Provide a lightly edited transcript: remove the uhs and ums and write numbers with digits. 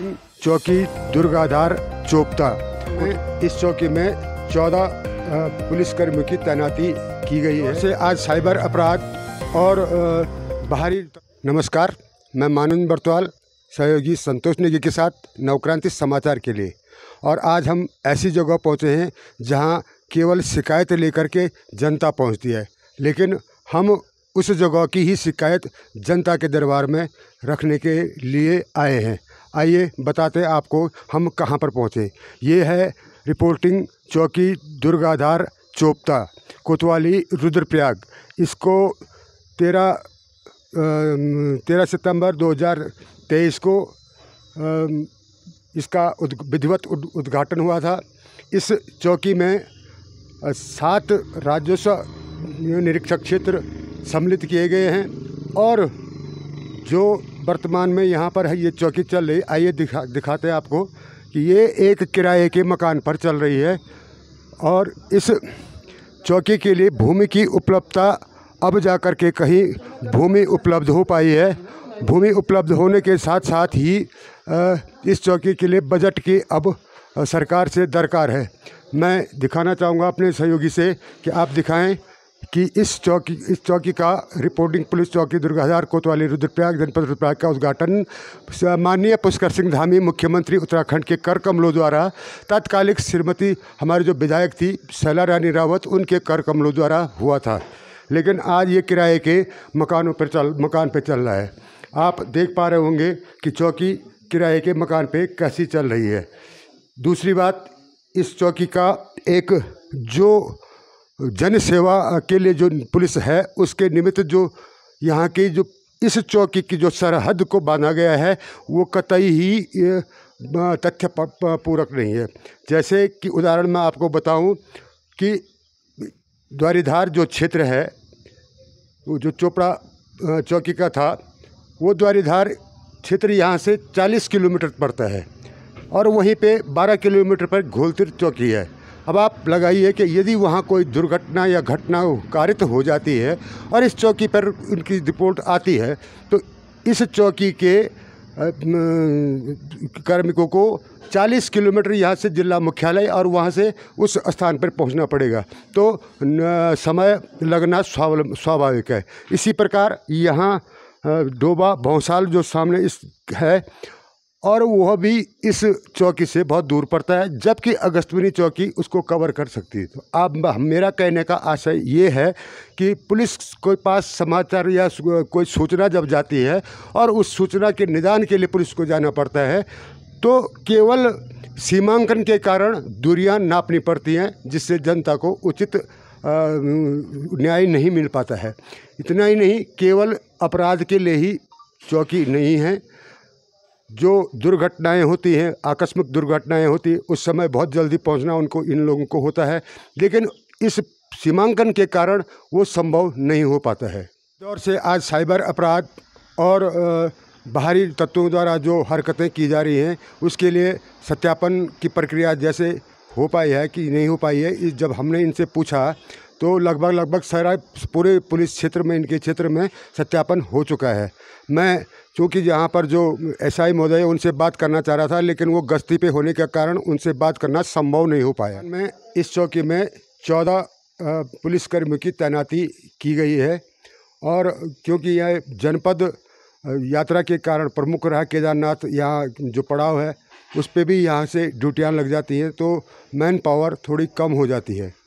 Reporting चौकी दुर्गाधार चोपता। इस चौकी में 14 पुलिसकर्मियों की तैनाती की गई है। से आज साइबर अपराध और बाहरी। नमस्कार, मैं मानंद बर्तवाल, सहयोगी संतोष नेगी के साथ नवक्रांति समाचार के लिए। और आज हम ऐसी जगह पहुंचे हैं जहां केवल शिकायत लेकर के जनता पहुंचती है, लेकिन हम उस जगह की ही शिकायत जनता के दरबार में रखने के लिए आए हैं। आइए बताते हैं आपको हम कहां पर पहुंचे। ये है रिपोर्टिंग चौकी दुर्गाधार चोपता, कोतवाली रुद्रप्रयाग। इसको 13 सितंबर 2023 को इसका विधिवत उद्घाटन हुआ था। इस चौकी में 7 राजस्व निरीक्षक क्षेत्र सम्मिलित किए गए हैं और जो वर्तमान में यहाँ पर है ये चौकी चल रही। आइए दिखाते हैं आपको कि ये एक किराए के मकान पर चल रही है और इस चौकी के लिए भूमि की उपलब्धता अब जाकर के कहीं भूमि उपलब्ध हो पाई है। भूमि उपलब्ध होने के साथ साथ ही इस चौकी के लिए बजट की अब सरकार से दरकार है। मैं दिखाना चाहूँगा अपने सहयोगी से कि आप दिखाएं कि इस चौकी का रिपोर्टिंग पुलिस चौकी दुर्गाधार कोतवाली रुद्रप्रयाग जनपद रुद्रप्रयाग का उद्घाटन माननीय पुष्कर सिंह धामी मुख्यमंत्री उत्तराखंड के कर कमलों द्वारा तात्कालिक श्रीमती हमारी जो विधायक थी शैला रानी रावत उनके कर कमलों द्वारा हुआ था। लेकिन आज ये किराए के मकान पे चल रहा है। आप देख पा रहे होंगे कि चौकी किराए के मकान पे कैसी चल रही है। दूसरी बात, इस चौकी का एक जो जन सेवा के लिए जो पुलिस है उसके निमित्त जो यहाँ की जो इस चौकी की जो सरहद को बांधा गया है वो कतई ही तथ्य पूरक नहीं है। जैसे कि उदाहरण मैं आपको बताऊं कि द्वारीधार जो क्षेत्र है वो जो चोपड़ा चौकी का था, वो द्वारीधार क्षेत्र यहाँ से 40 किलोमीटर पड़ता है और वहीं पे 12 किलोमीटर पर घोलतीर चौकी है। अब आप लगाइए कि यदि वहाँ कोई दुर्घटना या घटना कारित हो जाती है और इस चौकी पर उनकी रिपोर्ट आती है तो इस चौकी के कार्मिकों को 40 किलोमीटर यहाँ से जिला मुख्यालय और वहाँ से उस स्थान पर पहुँचना पड़ेगा, तो समय लगना स्वाभाविक है। इसी प्रकार यहाँ डोबा भौसाल जो सामने इस है और वह भी इस चौकी से बहुत दूर पड़ता है, जबकि अगस्तविनी चौकी उसको कवर कर सकती है। तो अब मेरा कहने का आशय ये है कि पुलिस के पास समाचार या कोई सूचना जब जाती है और उस सूचना के निदान के लिए पुलिस को जाना पड़ता है तो केवल सीमांकन के कारण दूरियां नापनी पड़ती हैं, जिससे जनता को उचित न्याय नहीं मिल पाता है। इतना ही नहीं, केवल अपराध के लिए ही चौकी नहीं है। जो दुर्घटनाएं होती हैं, आकस्मिक दुर्घटनाएं होती हैं, उस समय बहुत जल्दी पहुंचना इन लोगों को होता है, लेकिन इस सीमांकन के कारण वो संभव नहीं हो पाता है। दौर से आज साइबर अपराध और बाहरी तत्वों द्वारा जो हरकतें की जा रही हैं उसके लिए सत्यापन की प्रक्रिया जैसे हो पाई है कि नहीं हो पाई है। जब हमने इनसे पूछा तो लगभग सारा पूरे पुलिस क्षेत्र में, इनके क्षेत्र में सत्यापन हो चुका है। मैं चूँकि यहाँ पर जो एसआई महोदय उनसे बात करना चाह रहा था, लेकिन वो गश्ती पे होने के कारण उनसे बात करना संभव नहीं हो पाया। मैं इस चौकी में 14 पुलिसकर्मियों की तैनाती की गई है और क्योंकि यह जनपद यात्रा के कारण प्रमुख रहा केदारनाथ, यहाँ जो पड़ाव है उस पर भी यहाँ से ड्यूटियाँ लग जाती हैं तो मैन पावर थोड़ी कम हो जाती है।